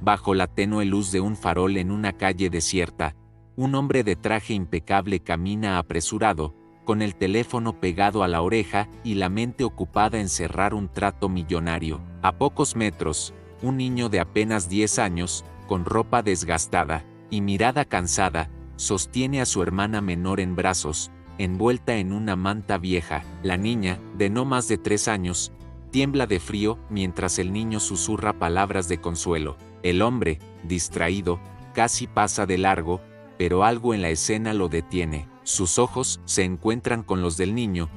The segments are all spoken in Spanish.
Bajo la tenue luz de un farol en una calle desierta, un hombre de traje impecable camina apresurado, con el teléfono pegado a la oreja y la mente ocupada en cerrar un trato millonario. A pocos metros, un niño de apenas 10 años, con ropa desgastada y mirada cansada, sostiene a su hermana menor en brazos, envuelta en una manta vieja. La niña, de no más de 3 años, tiembla de frío mientras el niño susurra palabras de consuelo. El hombre, distraído, casi pasa de largo, pero algo en la escena lo detiene. Sus ojos se encuentran con los del niño,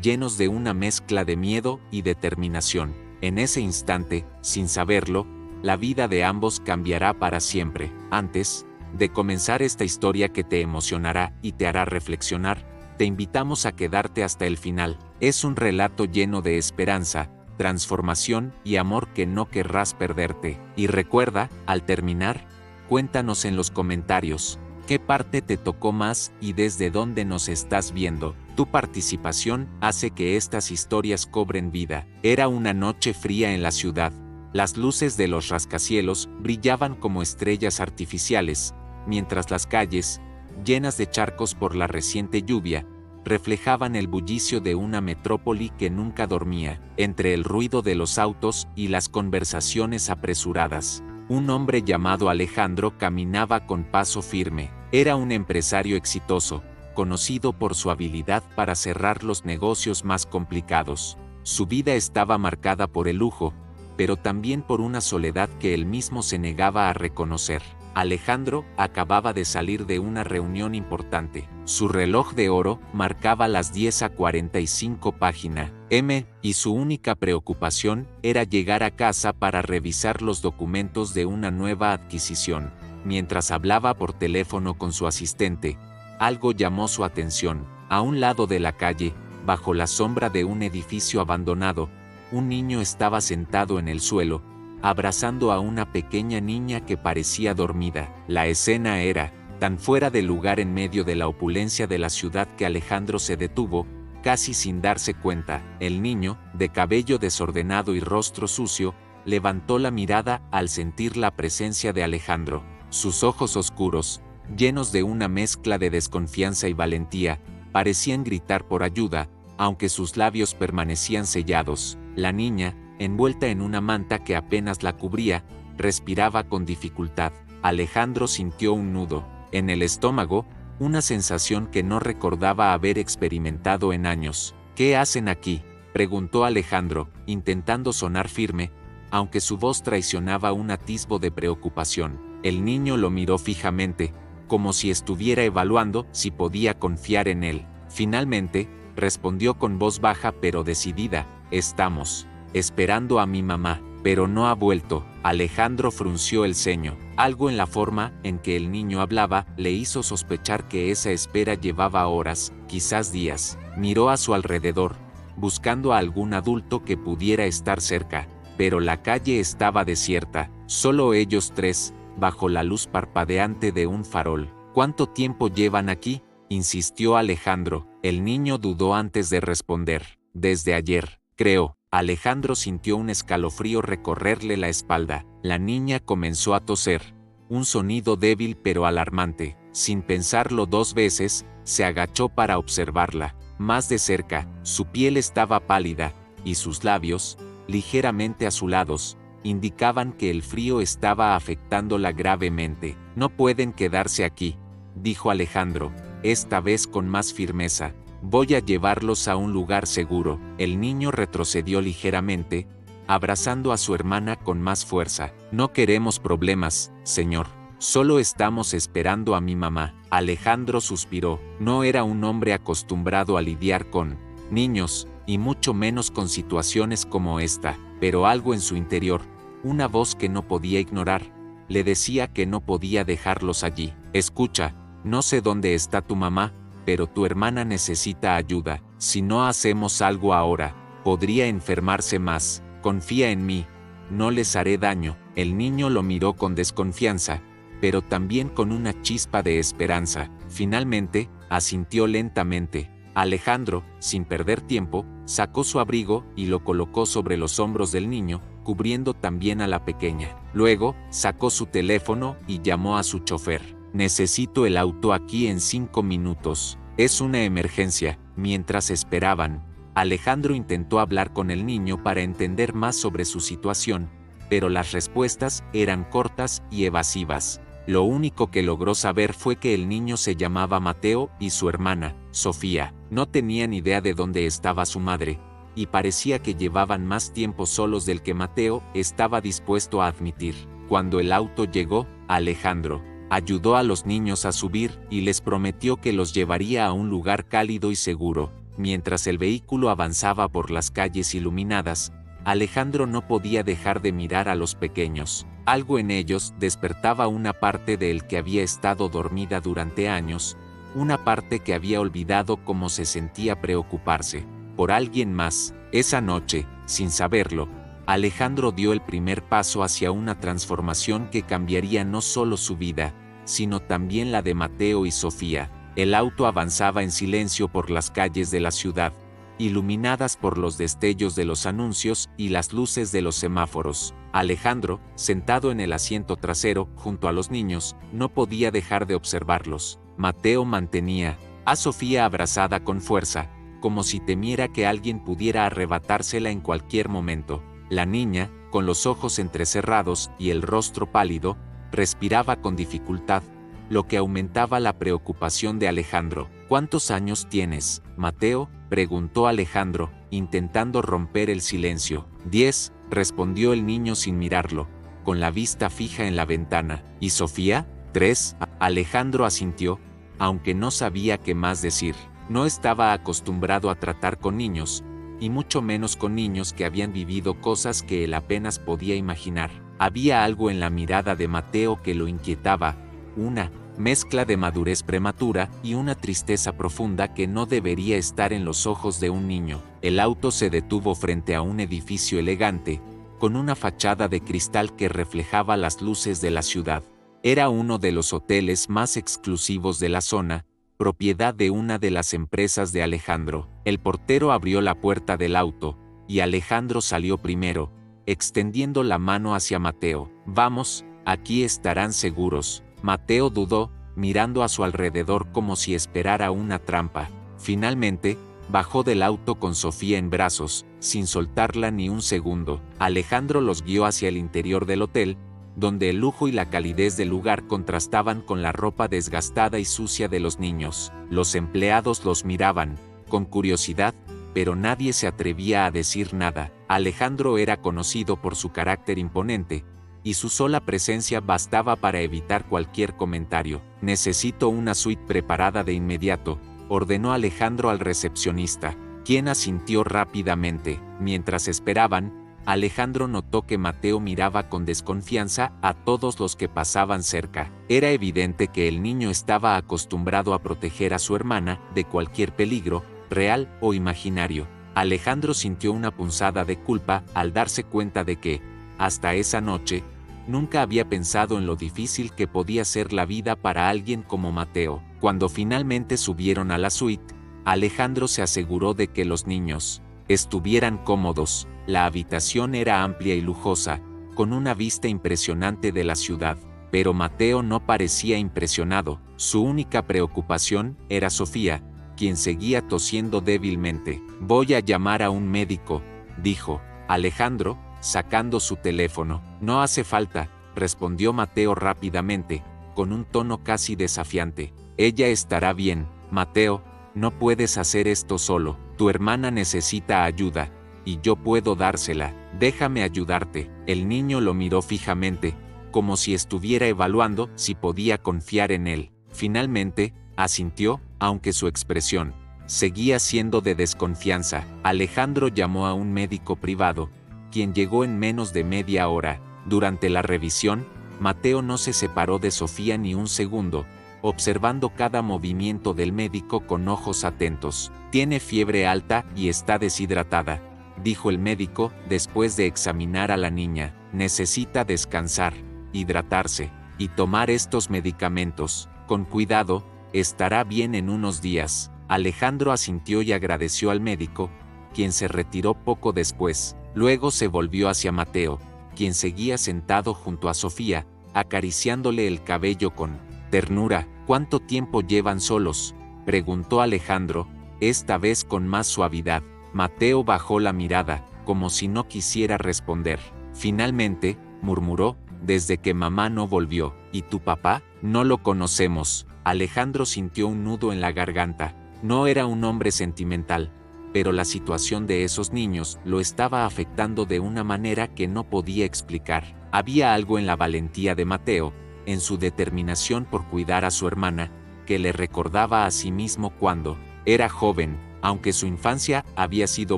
llenos de una mezcla de miedo y determinación. En ese instante, sin saberlo, la vida de ambos cambiará para siempre. Antes de comenzar esta historia que te emocionará y te hará reflexionar, te invitamos a quedarte hasta el final. Es un relato lleno de esperanza, transformación y amor que no querrás perderte. Y recuerda, al terminar, cuéntanos en los comentarios qué parte te tocó más y desde dónde nos estás viendo. Tu participación hace que estas historias cobren vida. Era una noche fría en la ciudad. Las luces de los rascacielos brillaban como estrellas artificiales, mientras las calles, llenas de charcos por la reciente lluvia, reflejaban el bullicio de una metrópoli que nunca dormía. Entre el ruido de los autos y las conversaciones apresuradas, un hombre llamado Alejandro caminaba con paso firme. Era un empresario exitoso, conocido por su habilidad para cerrar los negocios más complicados. Su vida estaba marcada por el lujo, pero también por una soledad que él mismo se negaba a reconocer. Alejandro acababa de salir de una reunión importante. Su reloj de oro marcaba las 10:45 página M, y su única preocupación era llegar a casa para revisar los documentos de una nueva adquisición. Mientras hablaba por teléfono con su asistente, algo llamó su atención. A un lado de la calle, bajo la sombra de un edificio abandonado, un niño estaba sentado en el suelo, abrazando a una pequeña niña que parecía dormida. La escena era tan fuera de lugar en medio de la opulencia de la ciudad que Alejandro se detuvo, casi sin darse cuenta. El niño, de cabello desordenado y rostro sucio, levantó la mirada al sentir la presencia de Alejandro. Sus ojos oscuros, llenos de una mezcla de desconfianza y valentía, parecían gritar por ayuda, aunque sus labios permanecían sellados. La niña, envuelta en una manta que apenas la cubría, respiraba con dificultad. Alejandro sintió un nudo en el estómago, una sensación que no recordaba haber experimentado en años. ¿Qué hacen aquí?, preguntó Alejandro, intentando sonar firme, aunque su voz traicionaba un atisbo de preocupación. El niño lo miró fijamente, como si estuviera evaluando si podía confiar en él. Finalmente, respondió con voz baja pero decidida: «Estamos esperando a mi mamá, pero no ha vuelto». Alejandro frunció el ceño. Algo en la forma en que el niño hablaba le hizo sospechar que esa espera llevaba horas, quizás días. Miró a su alrededor, buscando a algún adulto que pudiera estar cerca, pero la calle estaba desierta. Solo ellos tres, bajo la luz parpadeante de un farol. «¿Cuánto tiempo llevan aquí?», insistió Alejandro. El niño dudó antes de responder. «Desde ayer, creo». Alejandro sintió un escalofrío recorrerle la espalda. La niña comenzó a toser, un sonido débil pero alarmante. Sin pensarlo dos veces, se agachó para observarla. Más de cerca, su piel estaba pálida, y sus labios, ligeramente azulados, indicaban que el frío estaba afectándola gravemente. «No pueden quedarse aquí», dijo Alejandro, esta vez con más firmeza. «Voy a llevarlos a un lugar seguro». El niño retrocedió ligeramente, abrazando a su hermana con más fuerza. «No queremos problemas, señor. Solo estamos esperando a mi mamá». Alejandro suspiró. No era un hombre acostumbrado a lidiar con niños, y mucho menos con situaciones como esta, pero algo en su interior, una voz que no podía ignorar, le decía que no podía dejarlos allí. «Escucha, no sé dónde está tu mamá, pero tu hermana necesita ayuda. Si no hacemos algo ahora, podría enfermarse más. Confía en mí, no les haré daño». El niño lo miró con desconfianza, pero también con una chispa de esperanza. Finalmente, asintió lentamente. Alejandro, sin perder tiempo, sacó su abrigo y lo colocó sobre los hombros del niño, cubriendo también a la pequeña. Luego, sacó su teléfono y llamó a su chofer. Necesito el auto aquí en 5 minutos. Es una emergencia. Mientras esperaban, Alejandro intentó hablar con el niño para entender más sobre su situación, pero las respuestas eran cortas y evasivas. Lo único que logró saber fue que el niño se llamaba Mateo y su hermana, Sofía, no tenían idea de dónde estaba su madre, y parecía que llevaban más tiempo solos del que Mateo estaba dispuesto a admitir. Cuando el auto llegó, Alejandro ayudó a los niños a subir y les prometió que los llevaría a un lugar cálido y seguro. Mientras el vehículo avanzaba por las calles iluminadas, Alejandro no podía dejar de mirar a los pequeños. Algo en ellos despertaba una parte de él que había estado dormida durante años, una parte que había olvidado cómo se sentía preocuparse por alguien más. Esa noche, sin saberlo, Alejandro dio el primer paso hacia una transformación que cambiaría no solo su vida, sino también la de Mateo y Sofía. El auto avanzaba en silencio por las calles de la ciudad, iluminadas por los destellos de los anuncios y las luces de los semáforos. Alejandro, sentado en el asiento trasero, junto a los niños, no podía dejar de observarlos. Mateo mantenía a Sofía abrazada con fuerza, como si temiera que alguien pudiera arrebatársela en cualquier momento. La niña, con los ojos entrecerrados y el rostro pálido, respiraba con dificultad, lo que aumentaba la preocupación de Alejandro. ¿Cuántos años tienes, Mateo?, preguntó Alejandro, intentando romper el silencio. 10, respondió el niño sin mirarlo, con la vista fija en la ventana. ¿Y Sofía? 3, Alejandro asintió, aunque no sabía qué más decir. No estaba acostumbrado a tratar con niños, y mucho menos con niños que habían vivido cosas que él apenas podía imaginar. Había algo en la mirada de Mateo que lo inquietaba, una mezcla de madurez prematura y una tristeza profunda que no debería estar en los ojos de un niño. El auto se detuvo frente a un edificio elegante, con una fachada de cristal que reflejaba las luces de la ciudad. Era uno de los hoteles más exclusivos de la zona, propiedad de una de las empresas de Alejandro. El portero abrió la puerta del auto, y Alejandro salió primero, extendiendo la mano hacia Mateo. Vamos, aquí estarán seguros. Mateo dudó, mirando a su alrededor como si esperara una trampa. Finalmente, bajó del auto con Sofía en brazos, sin soltarla ni un segundo. Alejandro los guió hacia el interior del hotel, donde el lujo y la calidez del lugar contrastaban con la ropa desgastada y sucia de los niños. Los empleados los miraban, con curiosidad, pero nadie se atrevía a decir nada. Alejandro era conocido por su carácter imponente, y su sola presencia bastaba para evitar cualquier comentario. Necesito una suite preparada de inmediato, ordenó Alejandro al recepcionista, quien asintió rápidamente. Mientras esperaban, Alejandro notó que Mateo miraba con desconfianza a todos los que pasaban cerca. Era evidente que el niño estaba acostumbrado a proteger a su hermana de cualquier peligro, real o imaginario. Alejandro sintió una punzada de culpa al darse cuenta de que, hasta esa noche, nunca había pensado en lo difícil que podía ser la vida para alguien como Mateo. Cuando finalmente subieron a la suite, Alejandro se aseguró de que los niños estuvieran cómodos. La habitación era amplia y lujosa, con una vista impresionante de la ciudad, pero Mateo no parecía impresionado. Su única preocupación era Sofía, quien seguía tosiendo débilmente. Voy a llamar a un médico, dijo Alejandro, sacando su teléfono. No hace falta, respondió Mateo rápidamente, con un tono casi desafiante. Ella estará bien. Mateo, no puedes hacer esto solo. Tu hermana necesita ayuda, y yo puedo dársela. Déjame ayudarte. El niño lo miró fijamente, como si estuviera evaluando si podía confiar en él. Finalmente, asintió, aunque su expresión seguía siendo de desconfianza. Alejandro llamó a un médico privado, quien llegó en menos de media hora. Durante la revisión, Mateo no se separó de Sofía ni un segundo, observando cada movimiento del médico con ojos atentos. Tiene fiebre alta y está deshidratada, dijo el médico después de examinar a la niña. Necesita descansar, hidratarse y tomar estos medicamentos. Con cuidado, estará bien en unos días. Alejandro asintió y agradeció al médico, quien se retiró poco después. Luego se volvió hacia Mateo, quien seguía sentado junto a Sofía, acariciándole el cabello con ternura. ¿Cuánto tiempo llevan solos?, preguntó Alejandro, esta vez con más suavidad. Mateo bajó la mirada, como si no quisiera responder. Finalmente, murmuró, desde que mamá no volvió. ¿Y tu papá? No lo conocemos. Alejandro sintió un nudo en la garganta. No era un hombre sentimental, pero la situación de esos niños lo estaba afectando de una manera que no podía explicar. Había algo en la valentía de Mateo, en su determinación por cuidar a su hermana, que le recordaba a sí mismo cuando era joven. Aunque su infancia había sido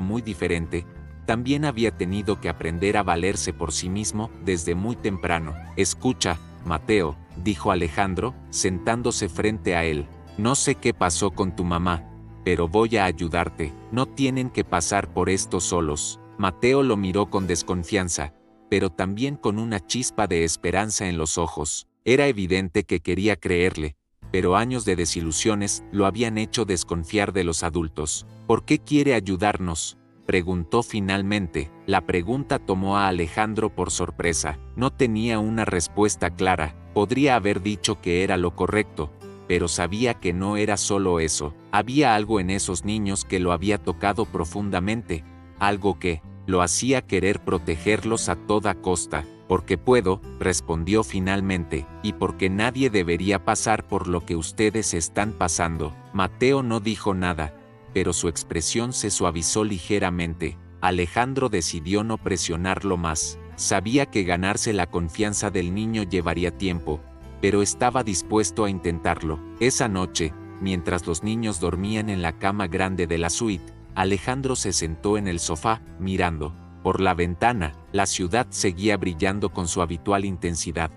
muy diferente, también había tenido que aprender a valerse por sí mismo desde muy temprano. Escucha, Mateo, dijo Alejandro, sentándose frente a él. No sé qué pasó con tu mamá, pero voy a ayudarte. No tienen que pasar por esto solos. Mateo lo miró con desconfianza, pero también con una chispa de esperanza en los ojos. Era evidente que quería creerle, pero años de desilusiones lo habían hecho desconfiar de los adultos. ¿Por qué quiere ayudarnos?, preguntó finalmente. La pregunta tomó a Alejandro por sorpresa. No tenía una respuesta clara. Podría haber dicho que era lo correcto, pero sabía que no era solo eso. Había algo en esos niños que lo había tocado profundamente, algo que lo hacía querer protegerlos a toda costa. Porque puedo, respondió finalmente, y porque nadie debería pasar por lo que ustedes están pasando. Mateo no dijo nada, pero su expresión se suavizó ligeramente. Alejandro decidió no presionarlo más. Sabía que ganarse la confianza del niño llevaría tiempo, pero estaba dispuesto a intentarlo. Esa noche, mientras los niños dormían en la cama grande de la suite, Alejandro se sentó en el sofá, mirando por la ventana. La ciudad seguía brillando con su habitual intensidad,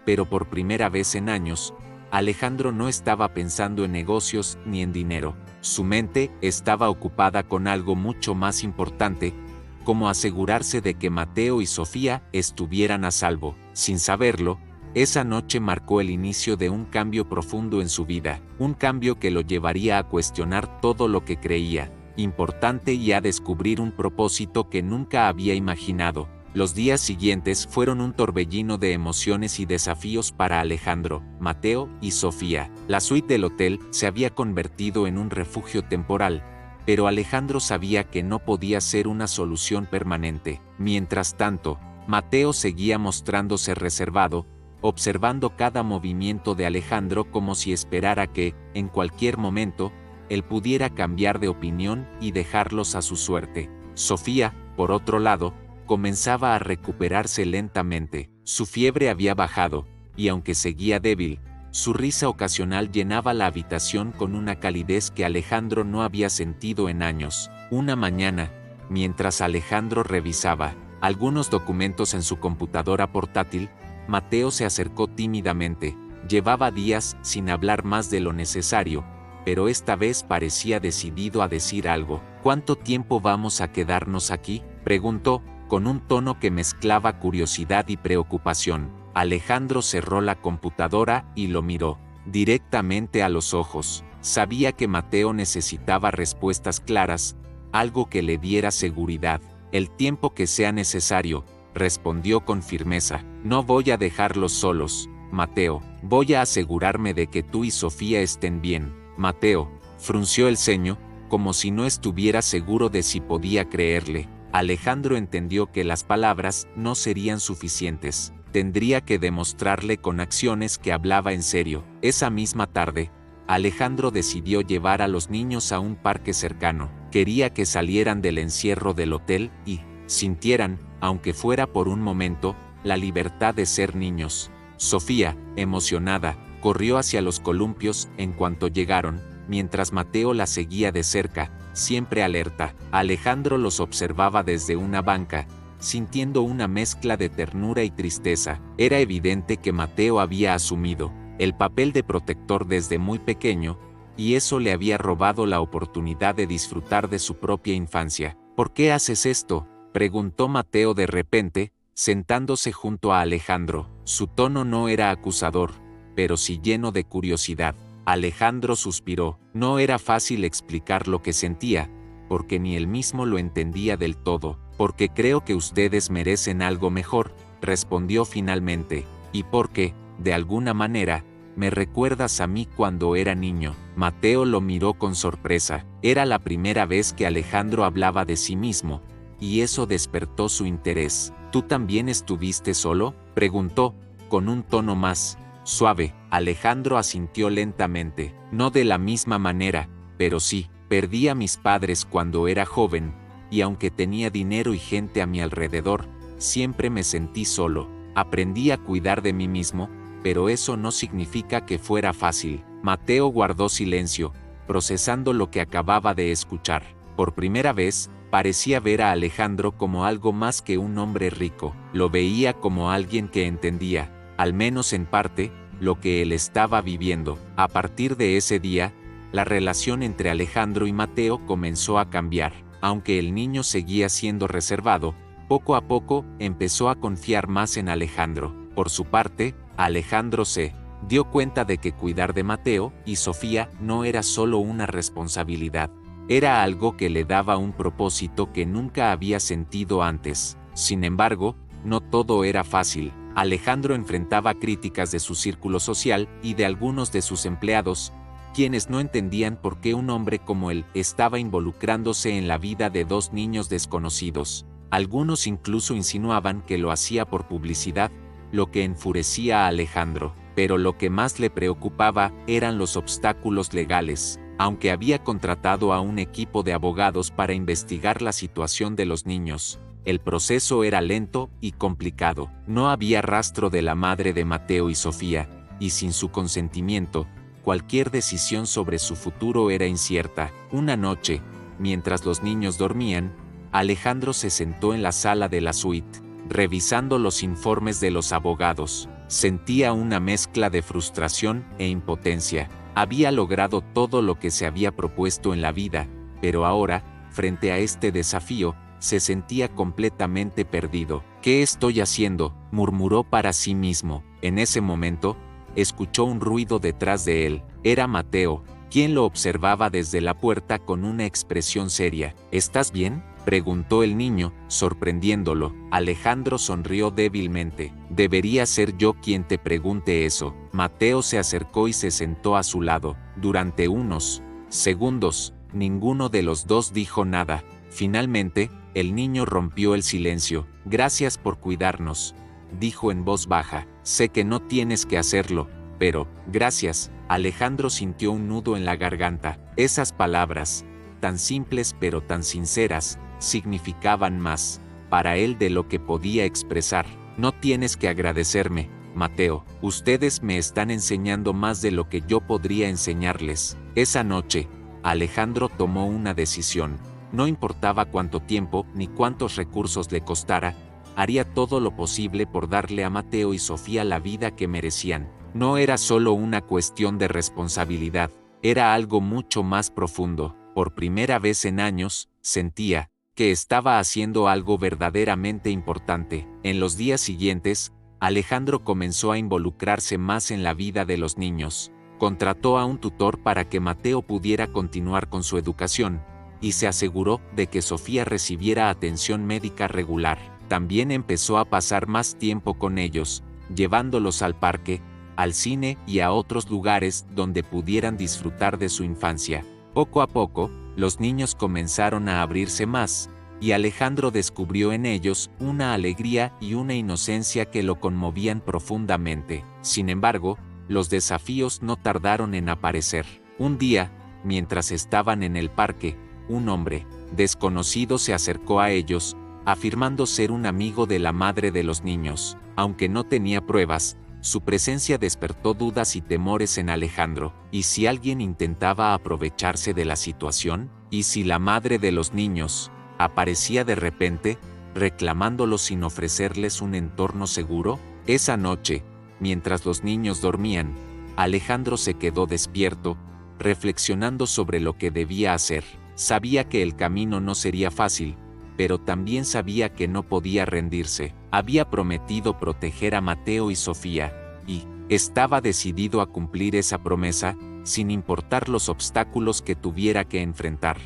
pero por primera vez en años, Alejandro no estaba pensando en negocios ni en dinero. Su mente estaba ocupada con algo mucho más importante, como asegurarse de que Mateo y Sofía estuvieran a salvo. Sin saberlo, esa noche marcó el inicio de un cambio profundo en su vida, un cambio que lo llevaría a cuestionar todo lo que creía importante y a descubrir un propósito que nunca había imaginado. Los días siguientes fueron un torbellino de emociones y desafíos para Alejandro, Mateo y Sofía. La suite del hotel se había convertido en un refugio temporal, pero Alejandro sabía que no podía ser una solución permanente. Mientras tanto, Mateo seguía mostrándose reservado, observando cada movimiento de Alejandro como si esperara que, en cualquier momento, él pudiera cambiar de opinión y dejarlos a su suerte. Sofía, por otro lado, comenzaba a recuperarse lentamente. Su fiebre había bajado, y aunque seguía débil, su risa ocasional llenaba la habitación con una calidez que Alejandro no había sentido en años. Una mañana, mientras Alejandro revisaba algunos documentos en su computadora portátil, Mateo se acercó tímidamente. Llevaba días sin hablar más de lo necesario, pero esta vez parecía decidido a decir algo. ¿Cuánto tiempo vamos a quedarnos aquí?, preguntó, con un tono que mezclaba curiosidad y preocupación. Alejandro cerró la computadora y lo miró directamente a los ojos. Sabía que Mateo necesitaba respuestas claras, algo que le diera seguridad. El tiempo que sea necesario, respondió con firmeza. No voy a dejarlos solos, Mateo. Voy a asegurarme de que tú y Sofía estén bien. Mateo frunció el ceño, como si no estuviera seguro de si podía creerle. Alejandro entendió que las palabras no serían suficientes. Tendría que demostrarle con acciones que hablaba en serio. Esa misma tarde, Alejandro decidió llevar a los niños a un parque cercano. Quería que salieran del encierro del hotel y sintieran, aunque fuera por un momento, la libertad de ser niños. Sofía, emocionada, corrió hacia los columpios en cuanto llegaron, mientras Mateo la seguía de cerca, siempre alerta. Alejandro los observaba desde una banca, sintiendo una mezcla de ternura y tristeza. Era evidente que Mateo había asumido el papel de protector desde muy pequeño, y eso le había robado la oportunidad de disfrutar de su propia infancia. ¿Por qué haces esto?, preguntó Mateo de repente, sentándose junto a Alejandro. Su tono no era acusador, pero sí lleno de curiosidad. Alejandro suspiró. No era fácil explicar lo que sentía, porque ni él mismo lo entendía del todo. Porque creo que ustedes merecen algo mejor, respondió finalmente, y porque, de alguna manera, me recuerdas a mí cuando era niño. Mateo lo miró con sorpresa. Era la primera vez que Alejandro hablaba de sí mismo, y eso despertó su interés. ¿Tú también estuviste solo?, preguntó, con un tono más suave. Alejandro asintió lentamente. No de la misma manera, pero sí. Perdí a mis padres cuando era joven, y aunque tenía dinero y gente a mi alrededor, siempre me sentí solo. Aprendí a cuidar de mí mismo, pero eso no significa que fuera fácil. Mateo guardó silencio, procesando lo que acababa de escuchar. Por primera vez, parecía ver a Alejandro como algo más que un hombre rico. Lo veía como alguien que entendía, al menos en parte, lo que él estaba viviendo. A partir de ese día, la relación entre Alejandro y Mateo comenzó a cambiar. Aunque el niño seguía siendo reservado, poco a poco empezó a confiar más en Alejandro. Por su parte, Alejandro se dio cuenta de que cuidar de Mateo y Sofía no era solo una responsabilidad, era algo que le daba un propósito que nunca había sentido antes. Sin embargo, no todo era fácil. Alejandro enfrentaba críticas de su círculo social y de algunos de sus empleados, quienes no entendían por qué un hombre como él estaba involucrándose en la vida de dos niños desconocidos. Algunos incluso insinuaban que lo hacía por publicidad, lo que enfurecía a Alejandro, pero lo que más le preocupaba eran los obstáculos legales. Aunque había contratado a un equipo de abogados para investigar la situación de los niños, el proceso era lento y complicado. No había rastro de la madre de Mateo y Sofía, y sin su consentimiento, cualquier decisión sobre su futuro era incierta. Una noche, mientras los niños dormían, Alejandro se sentó en la sala de la suite, revisando los informes de los abogados. Sentía una mezcla de frustración e impotencia. Había logrado todo lo que se había propuesto en la vida, pero ahora, frente a este desafío, se sentía completamente perdido. ¿Qué estoy haciendo?, murmuró para sí mismo. En ese momento, escuchó un ruido detrás de él. Era Mateo, quien lo observaba desde la puerta con una expresión seria. ¿Estás bien?, preguntó el niño, sorprendiéndolo. Alejandro sonrió débilmente. Debería ser yo quien te pregunte eso. Mateo se acercó y se sentó a su lado. Durante unos segundos, ninguno de los dos dijo nada. Finalmente, el niño rompió el silencio. Gracias por cuidarnos, dijo en voz baja. Sé que no tienes que hacerlo, pero, gracias. Alejandro sintió un nudo en la garganta. Esas palabras, tan simples pero tan sinceras, significaban más para él de lo que podía expresar. No tienes que agradecerme, Mateo. Ustedes me están enseñando más de lo que yo podría enseñarles. Esa noche, Alejandro tomó una decisión. No importaba cuánto tiempo ni cuántos recursos le costara, haría todo lo posible por darle a Mateo y Sofía la vida que merecían. No era solo una cuestión de responsabilidad, era algo mucho más profundo. Por primera vez en años, sentía que estaba haciendo algo verdaderamente importante. En los días siguientes, Alejandro comenzó a involucrarse más en la vida de los niños. Contrató a un tutor para que Mateo pudiera continuar con su educación, y se aseguró de que Sofía recibiera atención médica regular. También empezó a pasar más tiempo con ellos, llevándolos al parque, al cine y a otros lugares donde pudieran disfrutar de su infancia. Poco a poco, los niños comenzaron a abrirse más, y Alejandro descubrió en ellos una alegría y una inocencia que lo conmovían profundamente. Sin embargo, los desafíos no tardaron en aparecer. Un día, mientras estaban en el parque, un hombre desconocido se acercó a ellos, afirmando ser un amigo de la madre de los niños. Aunque no tenía pruebas, su presencia despertó dudas y temores en Alejandro. ¿Y si alguien intentaba aprovecharse de la situación? ¿Y si la madre de los niños aparecía de repente, reclamándolos sin ofrecerles un entorno seguro? Esa noche, mientras los niños dormían, Alejandro se quedó despierto, reflexionando sobre lo que debía hacer. Sabía que el camino no sería fácil, pero también sabía que no podía rendirse. Había prometido proteger a Mateo y Sofía, y estaba decidido a cumplir esa promesa, sin importar los obstáculos que tuviera que enfrentar.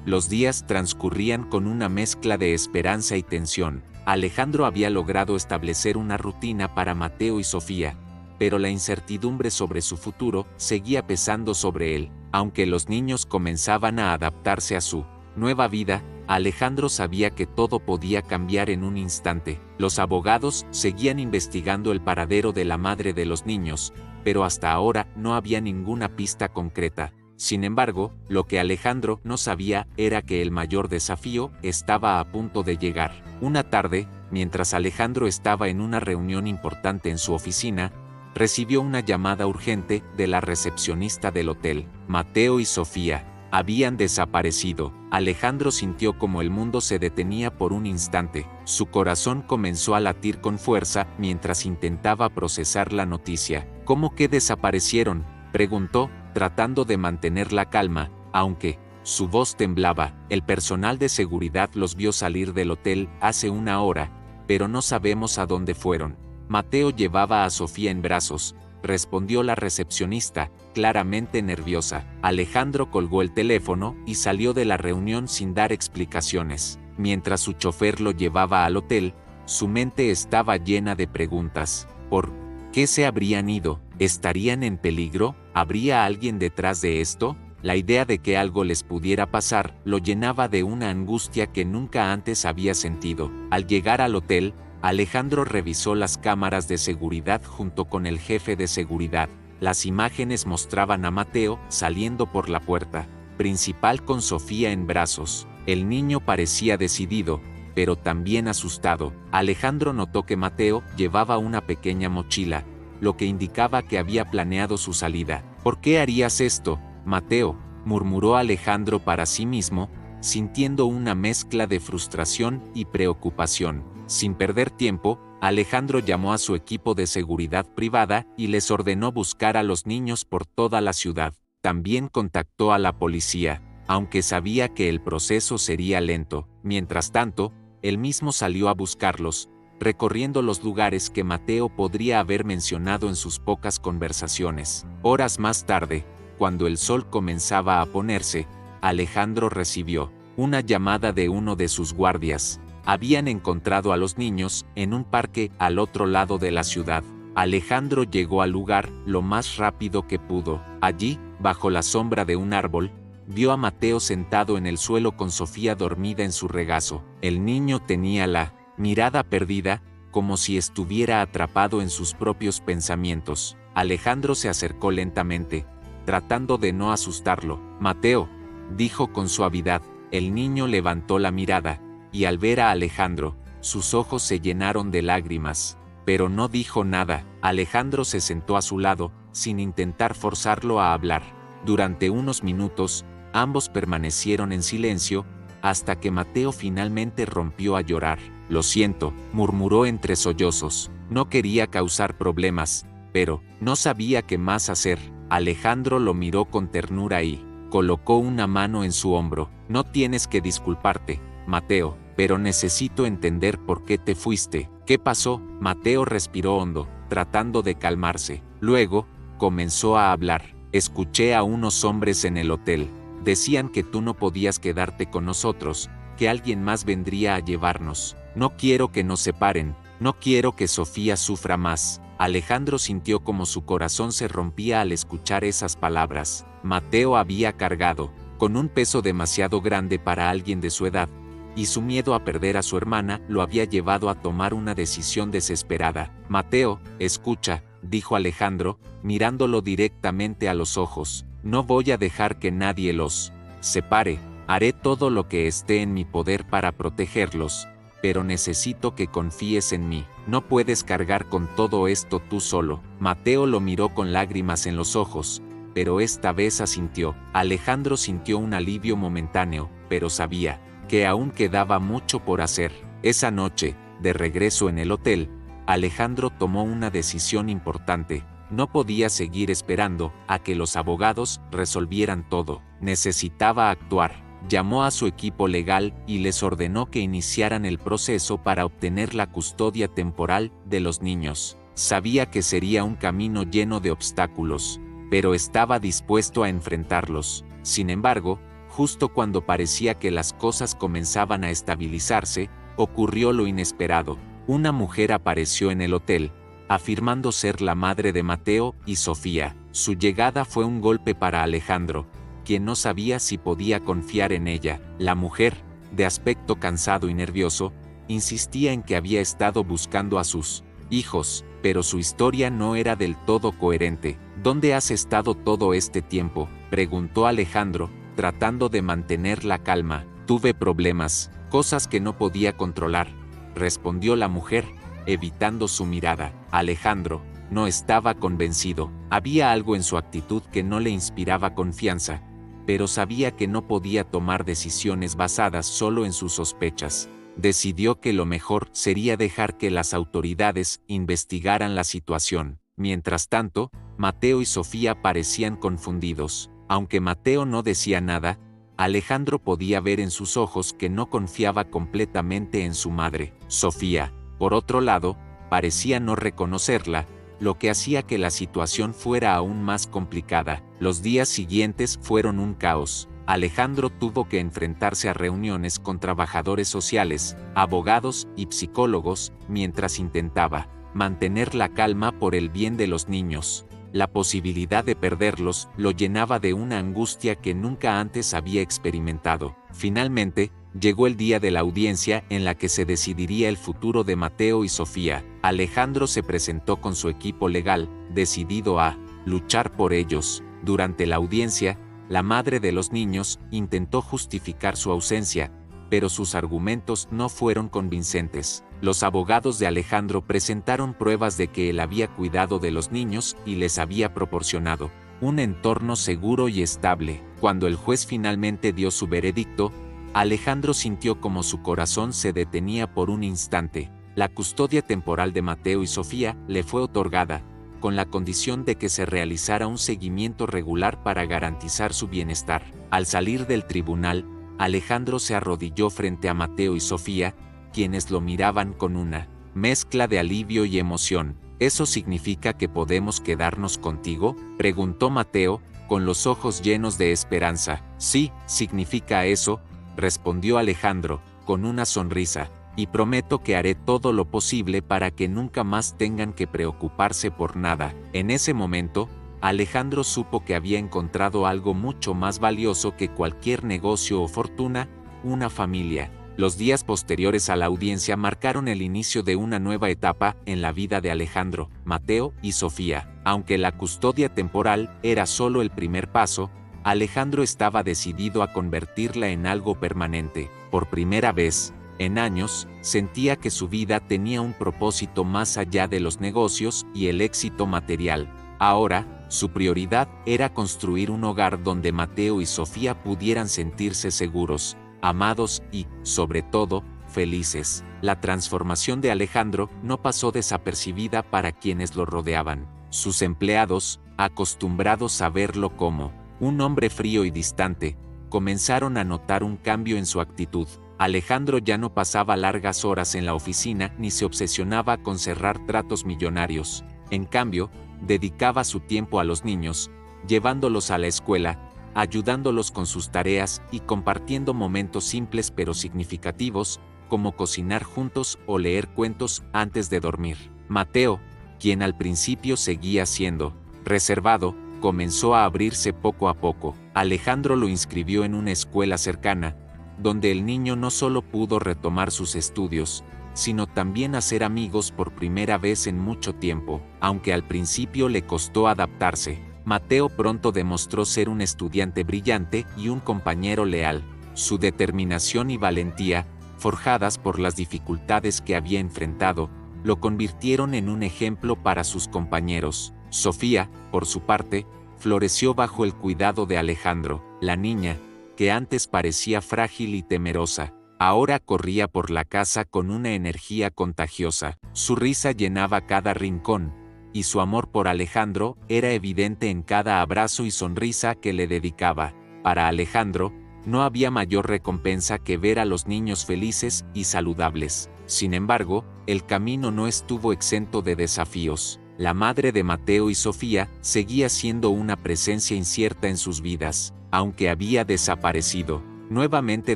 Los días transcurrían con una mezcla de esperanza y tensión. Alejandro había logrado establecer una rutina para Mateo y Sofía, pero la incertidumbre sobre su futuro seguía pesando sobre él. Aunque los niños comenzaban a adaptarse a su nueva vida, Alejandro sabía que todo podía cambiar en un instante. Los abogados seguían investigando el paradero de la madre de los niños, pero hasta ahora no había ninguna pista concreta. Sin embargo, lo que Alejandro no sabía era que el mayor desafío estaba a punto de llegar. Una tarde, mientras Alejandro estaba en una reunión importante en su oficina, recibió una llamada urgente de la recepcionista del hotel. Mateo y Sofía habían desaparecido. Alejandro sintió como el mundo se detenía por un instante. Su corazón comenzó a latir con fuerza mientras intentaba procesar la noticia. ¿Cómo que desaparecieron?, preguntó, tratando de mantener la calma, aunque su voz temblaba. El personal de seguridad los vio salir del hotel hace una hora, pero no sabemos a dónde fueron. Mateo llevaba a Sofía en brazos, respondió la recepcionista, claramente nerviosa. Alejandro colgó el teléfono y salió de la reunión sin dar explicaciones. Mientras su chofer lo llevaba al hotel, su mente estaba llena de preguntas. ¿Por qué se habrían ido? ¿Estarían en peligro? ¿Habría alguien detrás de esto? La idea de que algo les pudiera pasar lo llenaba de una angustia que nunca antes había sentido. Al llegar al hotel, Alejandro revisó las cámaras de seguridad junto con el jefe de seguridad. Las imágenes mostraban a Mateo saliendo por la puerta principal con Sofía en brazos. El niño parecía decidido, pero también asustado. Alejandro notó que Mateo llevaba una pequeña mochila, lo que indicaba que había planeado su salida. ¿Por qué harías esto, Mateo?, murmuró Alejandro para sí mismo, sintiendo una mezcla de frustración y preocupación. Sin perder tiempo, Alejandro llamó a su equipo de seguridad privada y les ordenó buscar a los niños por toda la ciudad. También contactó a la policía, aunque sabía que el proceso sería lento. Mientras tanto, él mismo salió a buscarlos, recorriendo los lugares que Mateo podría haber mencionado en sus pocas conversaciones. Horas más tarde, cuando el sol comenzaba a ponerse, Alejandro recibió una llamada de uno de sus guardias. Habían encontrado a los niños en un parque al otro lado de la ciudad. Alejandro llegó al lugar lo más rápido que pudo. Allí, bajo la sombra de un árbol, vio a Mateo sentado en el suelo con Sofía dormida en su regazo. El niño tenía la mirada perdida, como si estuviera atrapado en sus propios pensamientos. Alejandro se acercó lentamente, tratando de no asustarlo. «Mateo», dijo con suavidad. El niño levantó la mirada, y al ver a Alejandro, sus ojos se llenaron de lágrimas, pero no dijo nada. Alejandro se sentó a su lado, sin intentar forzarlo a hablar. Durante unos minutos, ambos permanecieron en silencio, hasta que Mateo finalmente rompió a llorar. «Lo siento», murmuró entre sollozos. No quería causar problemas, pero no sabía qué más hacer. Alejandro lo miró con ternura y colocó una mano en su hombro. «No tienes que disculparte, Mateo, pero necesito entender por qué te fuiste. ¿Qué pasó?». Mateo respiró hondo, tratando de calmarse. Luego, comenzó a hablar. «Escuché a unos hombres en el hotel. Decían que tú no podías quedarte con nosotros, que alguien más vendría a llevarnos. No quiero que nos separen, no quiero que Sofía sufra más». Alejandro sintió como su corazón se rompía al escuchar esas palabras. Mateo había cargado con un peso demasiado grande para alguien de su edad, y su miedo a perder a su hermana lo había llevado a tomar una decisión desesperada. «Mateo, escucha», dijo Alejandro, mirándolo directamente a los ojos. «No voy a dejar que nadie los separe. Haré todo lo que esté en mi poder para protegerlos, pero necesito que confíes en mí. No puedes cargar con todo esto tú solo». Mateo lo miró con lágrimas en los ojos, pero esta vez asintió. Alejandro sintió un alivio momentáneo, pero sabía que aún quedaba mucho por hacer. Esa noche, de regreso en el hotel, Alejandro tomó una decisión importante. No podía seguir esperando a que los abogados resolvieran todo. Necesitaba actuar. Llamó a su equipo legal y les ordenó que iniciaran el proceso para obtener la custodia temporal de los niños. Sabía que sería un camino lleno de obstáculos, pero estaba dispuesto a enfrentarlos. Sin embargo, Justo cuando parecía que las cosas comenzaban a estabilizarse, ocurrió lo inesperado. Una mujer apareció en el hotel, afirmando ser la madre de Mateo y Sofía. Su llegada fue un golpe para Alejandro, quien no sabía si podía confiar en ella. La mujer, de aspecto cansado y nervioso, insistía en que había estado buscando a sus hijos, pero su historia no era del todo coherente. ¿Dónde has estado todo este tiempo?, preguntó Alejandro, tratando de mantener la calma. Tuve problemas, cosas que no podía controlar, respondió la mujer, evitando su mirada. Alejandro no estaba convencido. Había algo en su actitud que no le inspiraba confianza, pero sabía que no podía tomar decisiones basadas solo en sus sospechas. Decidió que lo mejor sería dejar que las autoridades investigaran la situación. Mientras tanto, Mateo y Sofía parecían confundidos. Aunque Mateo no decía nada, Alejandro podía ver en sus ojos que no confiaba completamente en su madre. Sofía, por otro lado, parecía no reconocerla, lo que hacía que la situación fuera aún más complicada. Los días siguientes fueron un caos. Alejandro tuvo que enfrentarse a reuniones con trabajadores sociales, abogados y psicólogos, mientras intentaba mantener la calma por el bien de los niños. La posibilidad de perderlos lo llenaba de una angustia que nunca antes había experimentado. Finalmente, llegó el día de la audiencia en la que se decidiría el futuro de Mateo y Sofía. Alejandro se presentó con su equipo legal, decidido a luchar por ellos. Durante la audiencia, la madre de los niños intentó justificar su ausencia, pero sus argumentos no fueron convincentes. Los abogados de Alejandro presentaron pruebas de que él había cuidado de los niños y les había proporcionado un entorno seguro y estable. Cuando el juez finalmente dio su veredicto, Alejandro sintió como su corazón se detenía por un instante. La custodia temporal de Mateo y Sofía le fue otorgada, con la condición de que se realizara un seguimiento regular para garantizar su bienestar. Al salir del tribunal, Alejandro se arrodilló frente a Mateo y Sofía, quienes lo miraban con una mezcla de alivio y emoción. ¿Eso significa que podemos quedarnos contigo?, preguntó Mateo, con los ojos llenos de esperanza. Sí, significa eso, respondió Alejandro, con una sonrisa, y prometo que haré todo lo posible para que nunca más tengan que preocuparse por nada. En ese momento, Alejandro supo que había encontrado algo mucho más valioso que cualquier negocio o fortuna: una familia. Los días posteriores a la audiencia marcaron el inicio de una nueva etapa en la vida de Alejandro, Mateo y Sofía. Aunque la custodia temporal era solo el primer paso, Alejandro estaba decidido a convertirla en algo permanente. Por primera vez en años, sentía que su vida tenía un propósito más allá de los negocios y el éxito material. Ahora, su prioridad era construir un hogar donde Mateo y Sofía pudieran sentirse seguros, amados y, sobre todo, felices. La transformación de Alejandro no pasó desapercibida para quienes lo rodeaban. Sus empleados, acostumbrados a verlo como un hombre frío y distante, comenzaron a notar un cambio en su actitud. Alejandro ya no pasaba largas horas en la oficina ni se obsesionaba con cerrar tratos millonarios. En cambio, dedicaba su tiempo a los niños, llevándolos a la escuela, ayudándolos con sus tareas y compartiendo momentos simples pero significativos, como cocinar juntos o leer cuentos antes de dormir. Mateo, quien al principio seguía siendo reservado, comenzó a abrirse poco a poco. Alejandro lo inscribió en una escuela cercana, donde el niño no solo pudo retomar sus estudios, sino también hacer amigos por primera vez en mucho tiempo. Aunque al principio le costó adaptarse, Mateo pronto demostró ser un estudiante brillante y un compañero leal. Su determinación y valentía, forjadas por las dificultades que había enfrentado, lo convirtieron en un ejemplo para sus compañeros. Sofía, por su parte, floreció bajo el cuidado de Alejandro. La niña, que antes parecía frágil y temerosa, ahora corría por la casa con una energía contagiosa. Su risa llenaba cada rincón, y su amor por Alejandro era evidente en cada abrazo y sonrisa que le dedicaba. Para Alejandro, no había mayor recompensa que ver a los niños felices y saludables. Sin embargo, el camino no estuvo exento de desafíos. la madre de Mateo y Sofía seguía siendo una presencia incierta en sus vidas, aunque había desaparecido. Nuevamente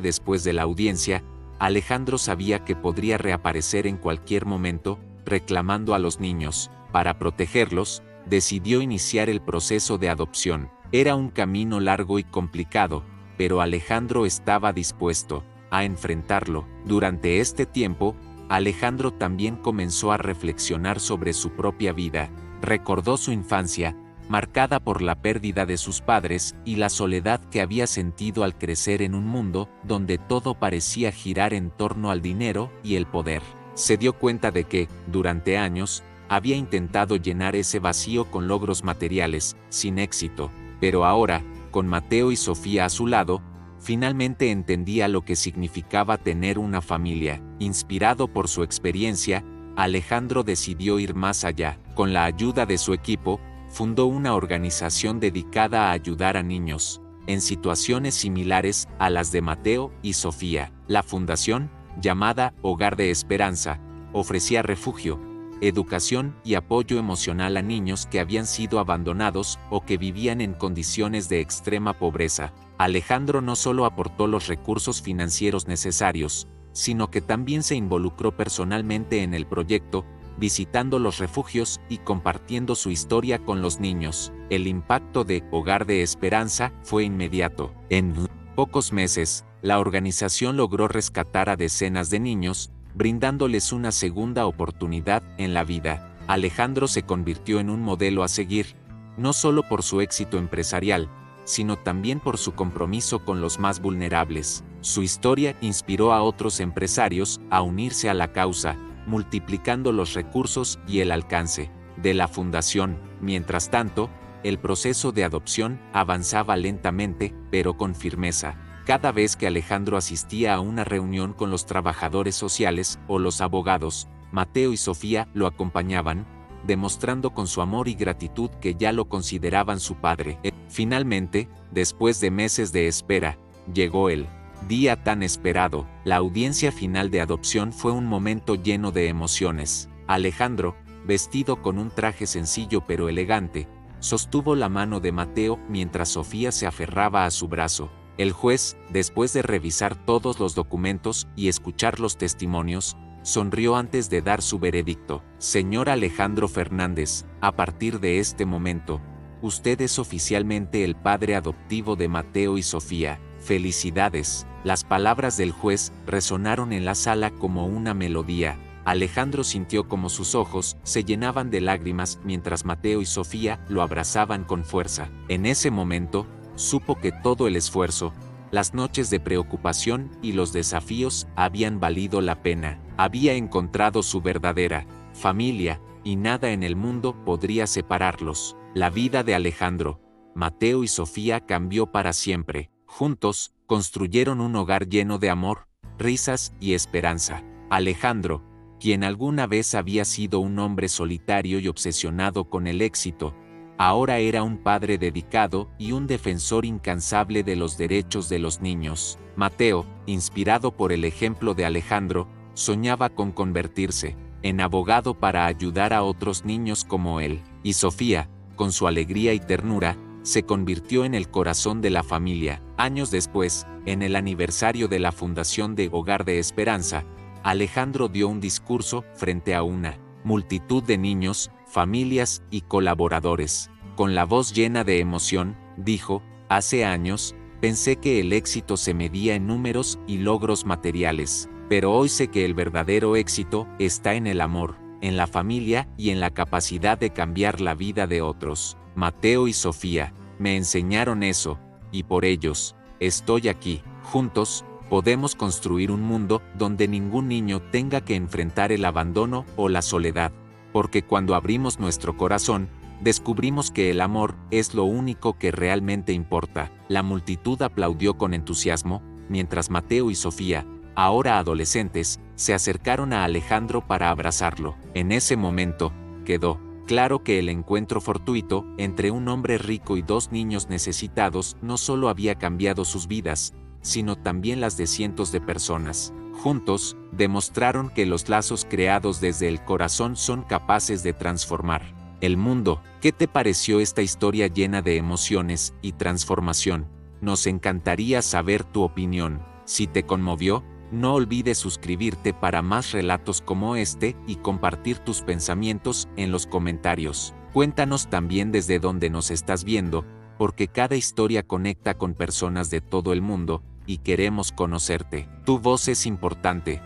después de la audiencia, Alejandro sabía que podría reaparecer en cualquier momento, reclamando a los niños. Para protegerlos, decidió iniciar el proceso de adopción. Era un camino largo y complicado, pero Alejandro estaba dispuesto a enfrentarlo. Durante este tiempo, Alejandro también comenzó a reflexionar sobre su propia vida. Recordó su infancia, marcada por la pérdida de sus padres y la soledad que había sentido al crecer en un mundo donde todo parecía girar en torno al dinero y el poder. Se dio cuenta de que, durante años, había intentado llenar ese vacío con logros materiales, sin éxito, pero ahora, con Mateo y Sofía a su lado, finalmente entendía lo que significaba tener una familia. Inspirado por su experiencia, Alejandro decidió ir más allá. Con la ayuda de su equipo, fundó una organización dedicada a ayudar a niños en situaciones similares a las de Mateo y Sofía. La fundación, llamada Hogar de Esperanza, ofrecía refugio, educación y apoyo emocional a niños que habían sido abandonados o que vivían en condiciones de extrema pobreza. Alejandro no solo aportó los recursos financieros necesarios, sino que también se involucró personalmente en el proyecto, visitando los refugios y compartiendo su historia con los niños. El impacto de Hogar de Esperanza fue inmediato. En pocos meses, la organización logró rescatar a decenas de niños, brindándoles una segunda oportunidad en la vida. Alejandro se convirtió en un modelo a seguir, no solo por su éxito empresarial, sino también por su compromiso con los más vulnerables. Su historia inspiró a otros empresarios a unirse a la causa, multiplicando los recursos y el alcance de la fundación. Mientras tanto, el proceso de adopción avanzaba lentamente, pero con firmeza. Cada vez que Alejandro asistía a una reunión con los trabajadores sociales o los abogados, Mateo y Sofía lo acompañaban, demostrando con su amor y gratitud que ya lo consideraban su padre. Finalmente, después de meses de espera, llegó el día tan esperado. La audiencia final de adopción fue un momento lleno de emociones. Alejandro, vestido con un traje sencillo pero elegante, sostuvo la mano de Mateo mientras Sofía se aferraba a su brazo. El juez, después de revisar todos los documentos y escuchar los testimonios, sonrió antes de dar su veredicto. Señor Alejandro Fernández, a partir de este momento, usted es oficialmente el padre adoptivo de Mateo y Sofía. ¡Felicidades! Las palabras del juez resonaron en la sala como una melodía. Alejandro sintió como sus ojos se llenaban de lágrimas mientras Mateo y Sofía lo abrazaban con fuerza. En ese momento, supo que todo el esfuerzo, las noches de preocupación y los desafíos habían valido la pena. Había encontrado su verdadera familia, y nada en el mundo podría separarlos. La vida de Alejandro, Mateo y Sofía cambió para siempre. Juntos, construyeron un hogar lleno de amor, risas y esperanza. Alejandro, quien alguna vez había sido un hombre solitario y obsesionado con el éxito, ahora era un padre dedicado y un defensor incansable de los derechos de los niños. Mateo, inspirado por el ejemplo de Alejandro, soñaba con convertirse en abogado para ayudar a otros niños como él. Y Sofía, con su alegría y ternura, se convirtió en el corazón de la familia. Años después, en el aniversario de la fundación de Hogar de Esperanza, Alejandro dio un discurso frente a una multitud de niños, familias y colaboradores. Con la voz llena de emoción, dijo: hace años, pensé que el éxito se medía en números y logros materiales, pero hoy sé que el verdadero éxito está en el amor, en la familia y en la capacidad de cambiar la vida de otros. Mateo y Sofía me enseñaron eso, y por ellos estoy aquí. Juntos, podemos construir un mundo donde ningún niño tenga que enfrentar el abandono o la soledad, porque cuando abrimos nuestro corazón, descubrimos que el amor es lo único que realmente importa. La multitud aplaudió con entusiasmo, mientras Mateo y Sofía, ahora adolescentes, se acercaron a Alejandro para abrazarlo. En ese momento, quedó claro que el encuentro fortuito entre un hombre rico y dos niños necesitados no solo había cambiado sus vidas, sino también las de cientos de personas. Juntos, demostraron que los lazos creados desde el corazón son capaces de transformar El mundo. ¿Qué te pareció esta historia llena de emociones y transformación? Nos encantaría saber tu opinión. Si te conmovió, no olvides suscribirte para más relatos como este y compartir tus pensamientos en los comentarios. Cuéntanos también desde dónde nos estás viendo, porque cada historia conecta con personas de todo el mundo y queremos conocerte. Tu voz es importante.